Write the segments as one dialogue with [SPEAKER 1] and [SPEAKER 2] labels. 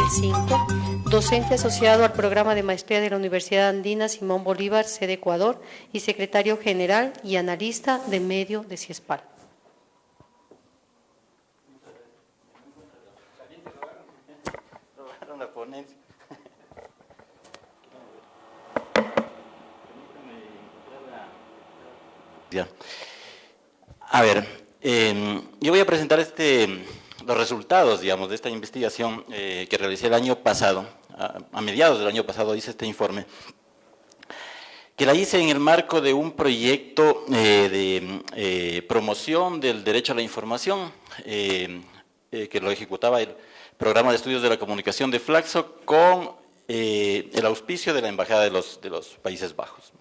[SPEAKER 1] 2025, docente asociado al programa de maestría de la Universidad Andina Simón Bolívar, sede Ecuador, y secretario general y analista de medio de CIESPAL.
[SPEAKER 2] Ya. A ver, yo voy a presentar los resultados, digamos, de esta investigación que realicé el año pasado. A mediados del año pasado hice este informe, que la hice en el marco de un proyecto de promoción del derecho a la información, que lo ejecutaba el Programa de Estudios de la Comunicación de Flaxo con el auspicio de la Embajada de los Países Bajos.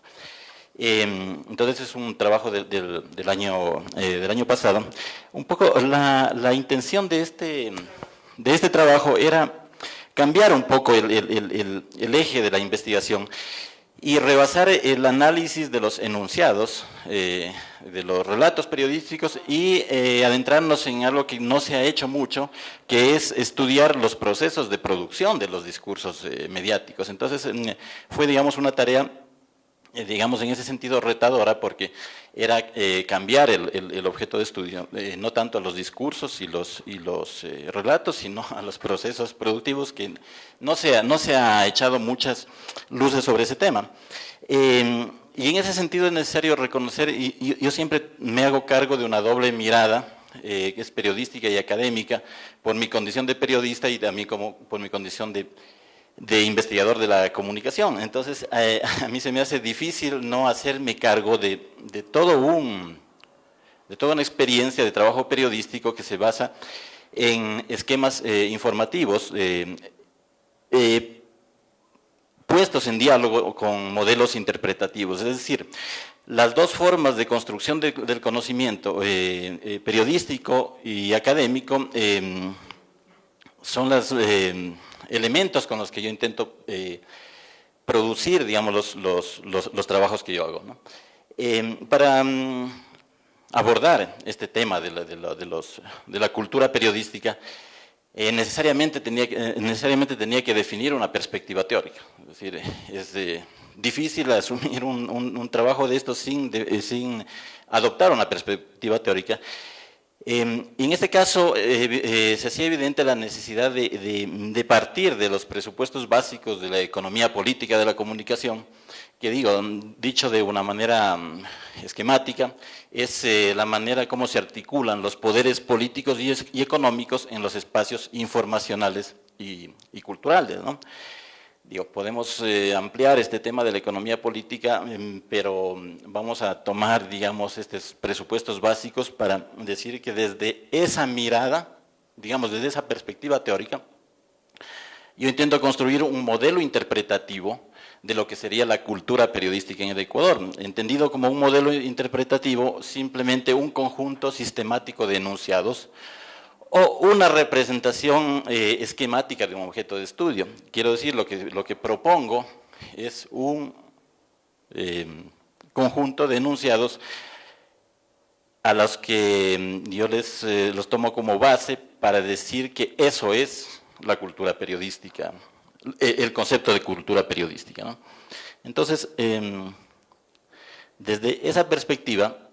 [SPEAKER 2] Entonces es un trabajo del año pasado. Un poco la intención de este trabajo era cambiar un poco el eje de la investigación y rebasar el análisis de los enunciados, de los relatos periodísticos y adentrarnos en algo que no se ha hecho mucho, que es estudiar los procesos de producción de los discursos mediáticos. Entonces fue, digamos, una tarea, digamos, en ese sentido retadora, porque era cambiar el objeto de estudio, no tanto a los discursos y los relatos, sino a los procesos productivos, que no se ha echado muchas luces sobre ese tema. Y en ese sentido es necesario reconocer, y yo siempre me hago cargo de una doble mirada, que es periodística y académica, por mi condición de periodista y también por mi condición de investigador de la comunicación. Entonces, a mí se me hace difícil no hacerme cargo de toda una experiencia de trabajo periodístico que se basa en esquemas informativos puestos en diálogo con modelos interpretativos. Es decir, las dos formas de construcción del conocimiento periodístico y académico son las elementos con los que yo intento producir, digamos, los trabajos que yo hago, ¿no? Para abordar este tema de la cultura periodística, necesariamente tenía que definir una perspectiva teórica. Es decir, es difícil asumir un trabajo de esto sin adoptar una perspectiva teórica. En este caso se hacía evidente la necesidad de partir de los presupuestos básicos de la economía política de la comunicación, que dicho de una manera esquemática, es la manera como se articulan los poderes políticos y económicos en los espacios informacionales y culturales, ¿no? Podemos ampliar este tema de la economía política, pero vamos a tomar, digamos, estos presupuestos básicos para decir que desde esa mirada, digamos, desde esa perspectiva teórica, yo intento construir un modelo interpretativo de lo que sería la cultura periodística en el Ecuador, entendido como un modelo interpretativo, simplemente un conjunto sistemático de enunciados, o una representación esquemática de un objeto de estudio. Quiero decir, lo que propongo es un conjunto de enunciados a los que yo los tomo como base para decir que eso es la cultura periodística, el concepto de cultura periodística, ¿no? Entonces, desde esa perspectiva,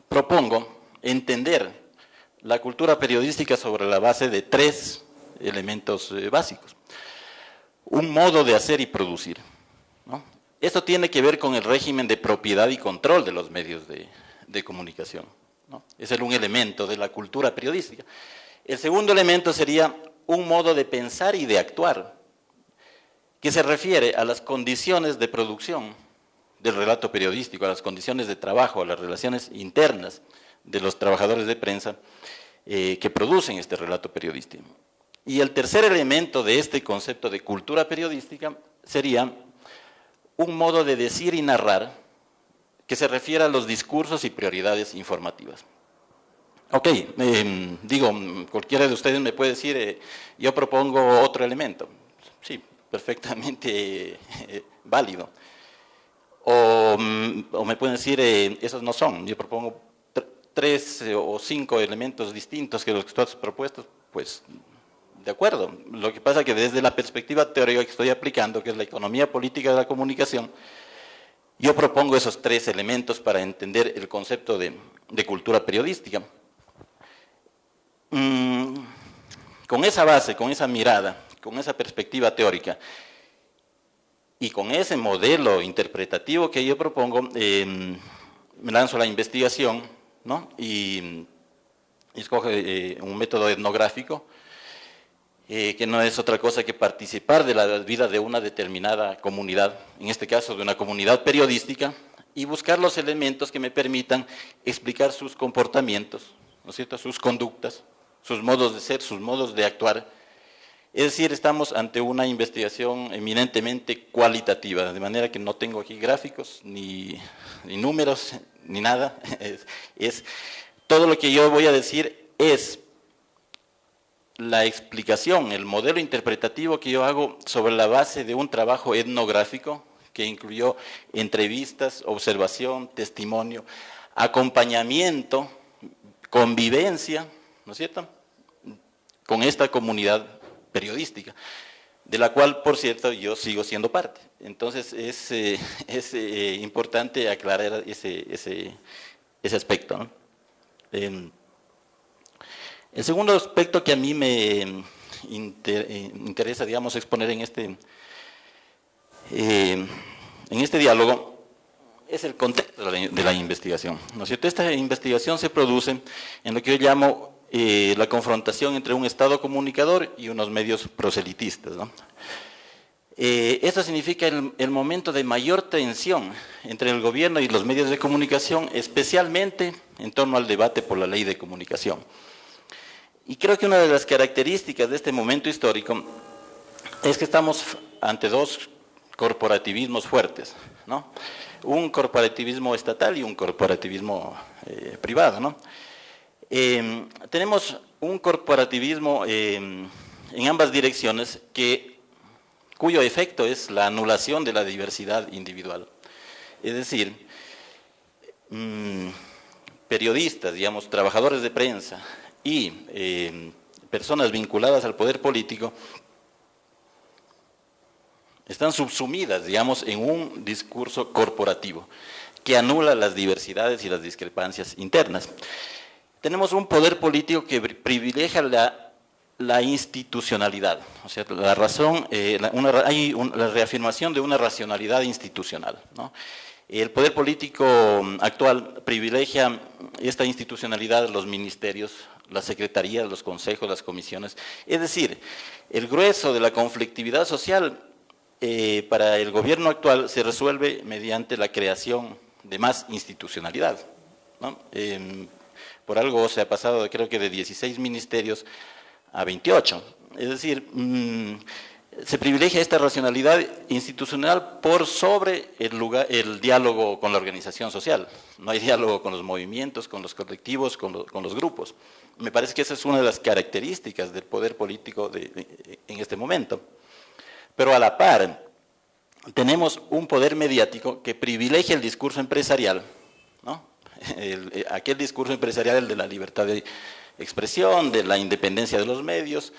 [SPEAKER 2] propongo entender la cultura periodística sobre la base de tres elementos básicos. Un modo de hacer y producir, ¿no? Esto tiene que ver con el régimen de propiedad y control de los medios de comunicación, ¿no? Ese es un elemento de la cultura periodística. El segundo elemento sería un modo de pensar y de actuar, que se refiere a las condiciones de producción del relato periodístico, a las condiciones de trabajo, a las relaciones internas de los trabajadores de prensa que producen este relato periodístico. Y el tercer elemento de este concepto de cultura periodística sería un modo de decir y narrar que se refiere a los discursos y prioridades informativas. Ok, cualquiera de ustedes me puede decir, yo propongo otro elemento. Sí, perfectamente válido. O me pueden decir, esos no son, yo propongo 3 o 5 elementos distintos que los que tú has propuesto, pues de acuerdo. Lo que pasa es que desde la perspectiva teórica que estoy aplicando, que es la economía política de la comunicación, yo propongo esos tres elementos para entender el concepto de cultura periodística. Con esa base, con esa mirada, con esa perspectiva teórica y con ese modelo interpretativo que yo propongo, me lanzo a la investigación, ¿no? Y escoge un método etnográfico, que no es otra cosa que participar de la vida de una determinada comunidad, en este caso de una comunidad periodística, y buscar los elementos que me permitan explicar sus comportamientos, ¿no es cierto?, sus conductas, sus modos de ser, sus modos de actuar. Es decir, estamos ante una investigación eminentemente cualitativa, de manera que no tengo aquí gráficos, ni números, ni nada. Todo lo que yo voy a decir es la explicación, el modelo interpretativo que yo hago sobre la base de un trabajo etnográfico que incluyó entrevistas, observación, testimonio, acompañamiento, convivencia, ¿no es cierto?, con esta comunidad periodística, de la cual, por cierto, yo sigo siendo parte. Entonces, es importante aclarar ese aspecto, ¿no? El segundo aspecto que a mí me interesa, digamos, exponer en este diálogo es el contexto de la investigación, ¿no es cierto? Esta investigación se produce en lo que yo llamo la confrontación entre un Estado comunicador y unos medios proselitistas, ¿no? Esto significa el momento de mayor tensión entre el gobierno y los medios de comunicación, especialmente en torno al debate por la ley de comunicación. Y creo que una de las características de este momento histórico es que estamos ante dos corporativismos fuertes, ¿no? Un corporativismo estatal y un corporativismo privado, ¿no? Tenemos un corporativismo en ambas direcciones cuyo efecto es la anulación de la diversidad individual. Es decir, periodistas, digamos, trabajadores de prensa y personas vinculadas al poder político están subsumidas, digamos, en un discurso corporativo que anula las diversidades y las discrepancias internas. Tenemos un poder político que privilegia la institucionalidad, o sea, hay la reafirmación de una racionalidad institucional, ¿no? El poder político actual privilegia esta institucionalidad, los ministerios, las secretarías, los consejos, las comisiones. Es decir, el grueso de la conflictividad social para el gobierno actual se resuelve mediante la creación de más institucionalidad, ¿no? Por algo se ha pasado, creo que de 16 ministerios a 28. Es decir, se privilegia esta racionalidad institucional por sobre el diálogo con la organización social. No hay diálogo con los movimientos, con los colectivos, con los grupos. Me parece que esa es una de las características del poder político en este momento. Pero a la par, tenemos un poder mediático que privilegia el discurso empresarial, ¿no? Aquel discurso empresarial de la libertad de expresión, de la independencia de los medios,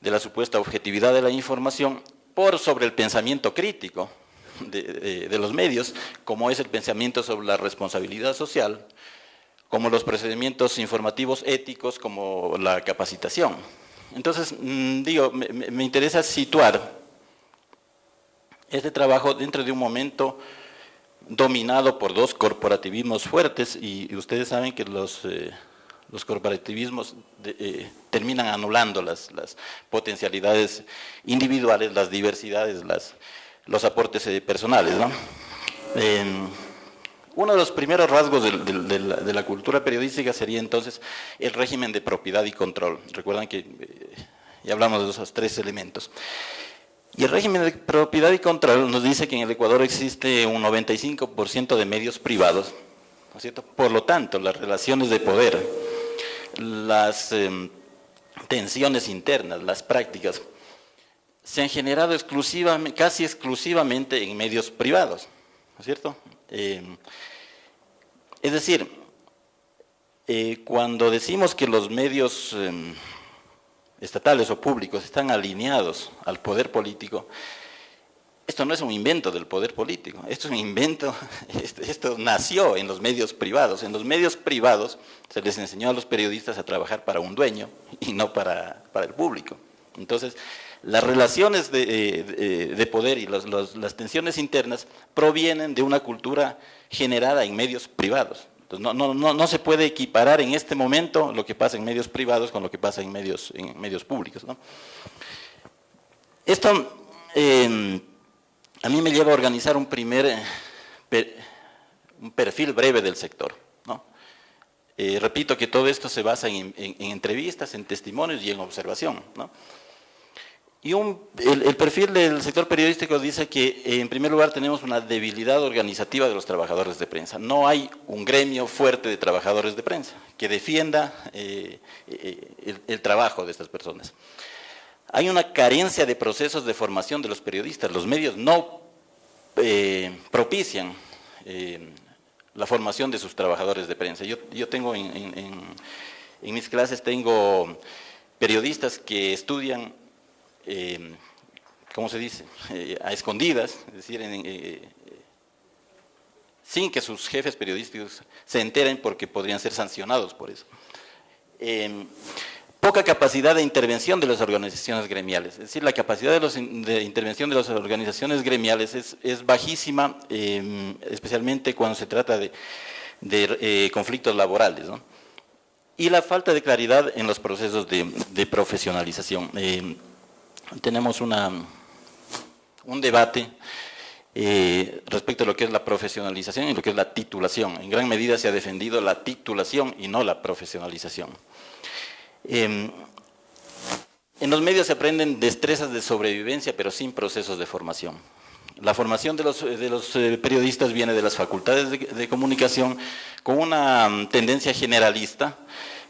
[SPEAKER 2] de la supuesta objetividad de la información, por sobre el pensamiento crítico de los medios, como es el pensamiento sobre la responsabilidad social, como los procedimientos informativos éticos, como la capacitación. Entonces, me interesa situar este trabajo dentro de un momento dominado por dos corporativismos fuertes, y ustedes saben que los corporativismos terminan anulando las potencialidades individuales, las diversidades, los aportes personales, ¿no? Uno de los primeros rasgos de la cultura periodística sería entonces el régimen de propiedad y control. Recuerdan que ya hablamos de esos tres elementos. Y el régimen de propiedad y control nos dice que en el Ecuador existe un 95% de medios privados, ¿no es cierto? Por lo tanto, las relaciones de poder, las tensiones internas, las prácticas, se han generado casi exclusivamente en medios privados, ¿no es cierto? Es decir, cuando decimos que los medios estatales o públicos están alineados al poder político, esto no es un invento del poder político, esto es un invento, esto nació en los medios privados. En los medios privados se les enseñó a los periodistas a trabajar para un dueño y no para el público. Entonces, las relaciones de poder y las tensiones internas provienen de una cultura generada en medios privados. Entonces, no se puede equiparar en este momento lo que pasa en medios privados con lo que pasa en medios públicos, ¿no? Esto a mí me lleva a organizar un perfil breve del sector, ¿no? Repito que todo esto se basa en entrevistas, en testimonios y en observación, ¿no? Y el perfil del sector periodístico dice que, en primer lugar, tenemos una debilidad organizativa de los trabajadores de prensa. No hay un gremio fuerte de trabajadores de prensa que defienda el trabajo de estas personas. Hay una carencia de procesos de formación de los periodistas. Los medios no propician la formación de sus trabajadores de prensa. Yo tengo en mis clases, tengo periodistas que estudian, ¿cómo se dice?, a escondidas, es decir, sin que sus jefes periodísticos se enteren, porque podrían ser sancionados por eso. Poca capacidad de intervención de las organizaciones gremiales, es decir, la capacidad de intervención de las organizaciones gremiales es bajísima, especialmente cuando se trata de conflictos laborales, ¿no? Y la falta de claridad en los procesos de profesionalización. Tenemos un debate respecto a lo que es la profesionalización y lo que es la titulación. En gran medida se ha defendido la titulación y no la profesionalización. En los medios se aprenden destrezas de sobrevivencia, pero sin procesos de formación. La formación de los periodistas viene de las facultades de comunicación, con una tendencia generalista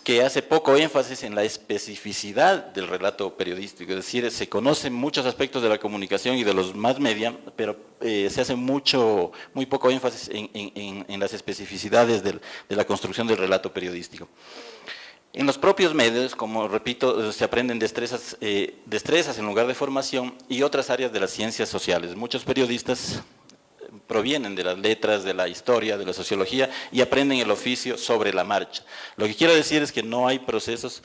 [SPEAKER 2] que hace poco énfasis en la especificidad del relato periodístico. Es decir, se conocen muchos aspectos de la comunicación y de los mass media, pero se hace muy poco énfasis en las especificidades de la construcción del relato periodístico. En los propios medios, como repito, se aprenden destrezas en lugar de formación, y otras áreas de las ciencias sociales. Muchos periodistas provienen de las letras, de la historia, de la sociología, y aprenden el oficio sobre la marcha. Lo que quiero decir es que no hay procesos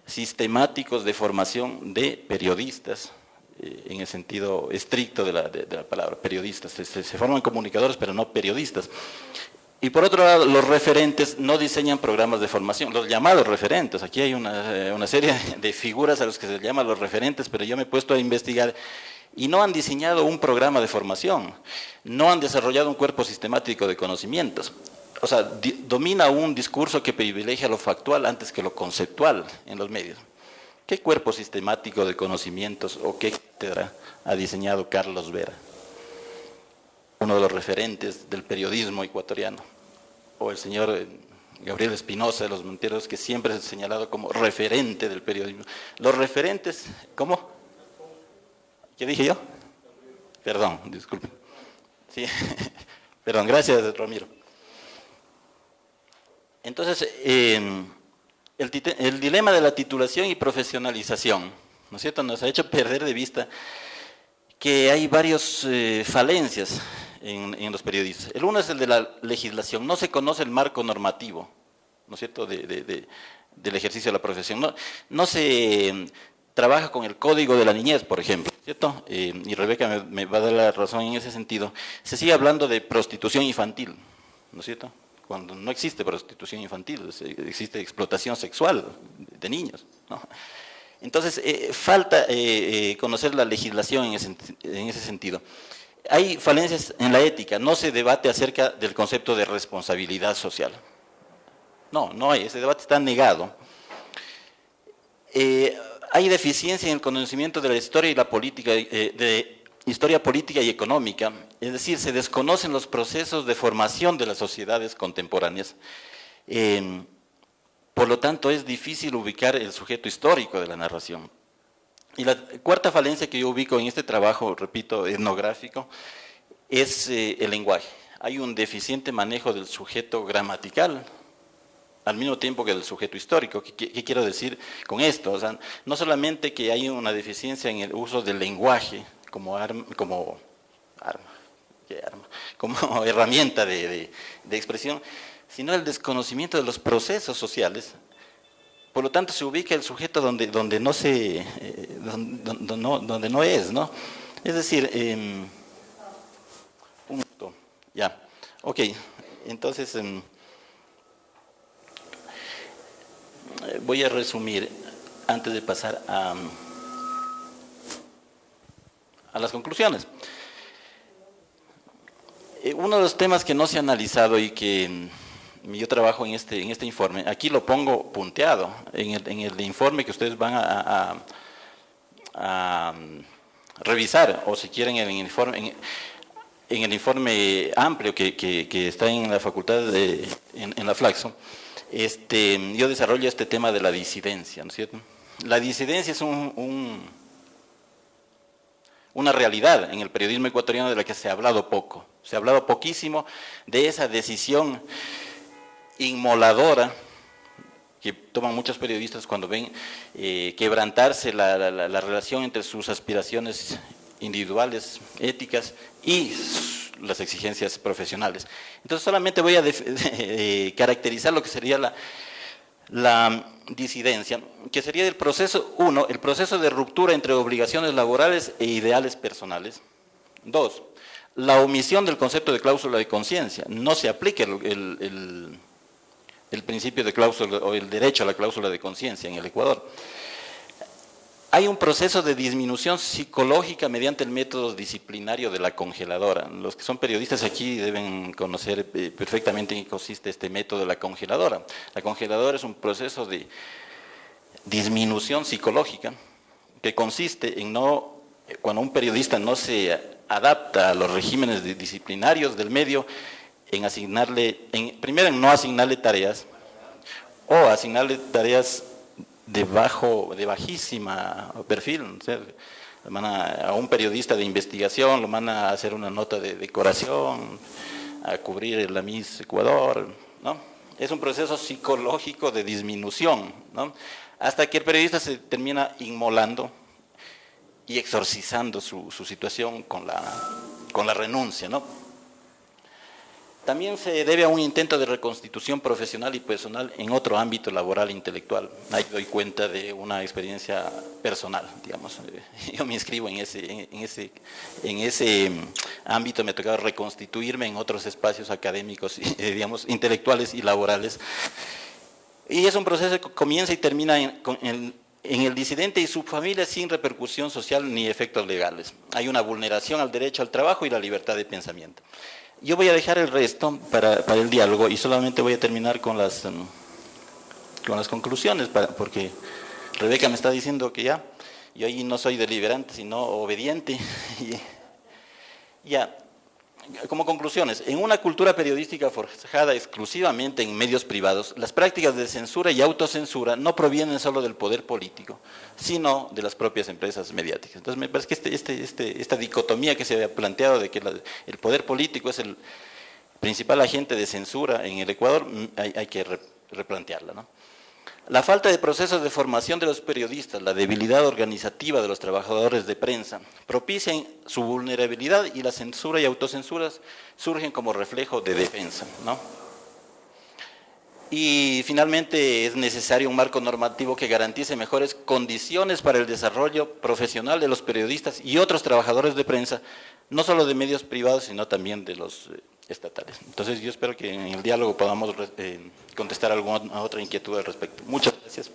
[SPEAKER 2] sistemáticos de formación de periodistas, en el sentido estricto de la palabra periodistas. Se forman comunicadores, pero no periodistas. Y por otro lado, los referentes no diseñan programas de formación, los llamados referentes. Aquí hay una serie de figuras a los que se les llama los referentes, pero yo me he puesto a investigar y no han diseñado un programa de formación, no han desarrollado un cuerpo sistemático de conocimientos. O sea, domina un discurso que privilegia lo factual antes que lo conceptual en los medios. ¿Qué cuerpo sistemático de conocimientos o qué cátedra ha diseñado Carlos Vera, uno de los referentes del periodismo ecuatoriano? O el señor Gabriel Espinosa de los Monteros, que siempre es señalado como referente del periodismo. Los referentes, ¿cómo? ¿Qué dije yo? Perdón, disculpe. Sí, perdón, gracias, Ramiro. Entonces, el dilema de la titulación y profesionalización, ¿no es cierto?, nos ha hecho perder de vista que hay varias falencias en los periodistas. El uno es el de la legislación. No se conoce el marco normativo, ¿no es cierto?, del ejercicio de la profesión. No se trabaja con el código de la niñez, por ejemplo, ¿cierto? Y Rebeca me va a dar la razón en ese sentido. Se sigue hablando de prostitución infantil, ¿no es cierto?, cuando no existe prostitución infantil, existe explotación sexual de niños, ¿no? Entonces, falta conocer la legislación en ese sentido. Hay falencias en la ética, no se debate acerca del concepto de responsabilidad social. No hay, ese debate está negado. Hay deficiencia en el conocimiento de la historia y la política, de historia política y económica, es decir, se desconocen los procesos de formación de las sociedades contemporáneas. Por lo tanto, es difícil ubicar el sujeto histórico de la narración. Y la cuarta falencia que yo ubico en este trabajo, repito, etnográfico, es el lenguaje. Hay un deficiente manejo del sujeto gramatical, al mismo tiempo que el sujeto histórico. ¿Qué quiero decir con esto? O sea, no solamente que hay una deficiencia en el uso del lenguaje como como herramienta de expresión, sino el desconocimiento de los procesos sociales. Por lo tanto, se ubica el sujeto donde no donde no es, ¿no? Es decir, punto, ya, ok, entonces voy a resumir antes de pasar a las conclusiones. Uno de los temas que no se ha analizado y que yo trabajo en este informe, aquí lo pongo punteado, en el informe que ustedes van a revisar, o si quieren en el informe amplio que está en la facultad, en la Flaxo, yo desarrollo este tema de la disidencia, ¿no es cierto? La disidencia es una realidad en el periodismo ecuatoriano de la que se ha hablado poco. Se ha hablado poquísimo de esa decisión inmoladora que toman muchos periodistas cuando ven quebrantarse la relación entre sus aspiraciones individuales, éticas y las exigencias profesionales. Entonces solamente voy a caracterizar lo que sería la disidencia, que sería el proceso, uno, el proceso de ruptura entre obligaciones laborales e ideales personales. Dos, la omisión del concepto de cláusula de conciencia. No se aplica el principio de cláusula o el derecho a la cláusula de conciencia en el Ecuador. Hay un proceso de disminución psicológica mediante el método disciplinario de la congeladora. Los que son periodistas aquí deben conocer perfectamente en qué consiste este método de la congeladora. La congeladora es un proceso de disminución psicológica que consiste en cuando un periodista no se adapta a los regímenes disciplinarios del medio, primero en no asignarle tareas, o asignarle tareas de bajísima perfil. O sea, a un periodista de investigación lo van a hacer una nota de decoración, a cubrir la Miss Ecuador, ¿no? Es un proceso psicológico de disminución, ¿no? Hasta que el periodista se termina inmolando y exorcizando su situación con la renuncia, ¿no? También se debe a un intento de reconstitución profesional y personal en otro ámbito laboral e intelectual. Ahí doy cuenta de una experiencia personal, digamos. Yo me inscribo en ese ámbito, me ha tocado reconstituirme en otros espacios académicos, digamos, intelectuales y laborales. Y es un proceso que comienza y termina en el disidente y su familia sin repercusión social ni efectos legales. Hay una vulneración al derecho al trabajo y la libertad de pensamiento. Yo voy a dejar el resto para el diálogo y solamente voy a terminar con las conclusiones, porque Rebeca me está diciendo que ya, yo ahí no soy deliberante, sino obediente. Ya, como conclusiones, en una cultura periodística forjada exclusivamente en medios privados, las prácticas de censura y autocensura no provienen solo del poder político, sino de las propias empresas mediáticas. Entonces me parece que esta dicotomía que se había planteado de que el poder político es el principal agente de censura en el Ecuador, hay que replantearla, ¿no? La falta de procesos de formación de los periodistas, la debilidad organizativa de los trabajadores de prensa, propician su vulnerabilidad y la censura y autocensuras surgen como reflejo de defensa, ¿no? Y finalmente es necesario un marco normativo que garantice mejores condiciones para el desarrollo profesional de los periodistas y otros trabajadores de prensa, no solo de medios privados, sino también de los estatales. Entonces yo espero que en el diálogo podamos contestar alguna otra inquietud al respecto. Muchas gracias.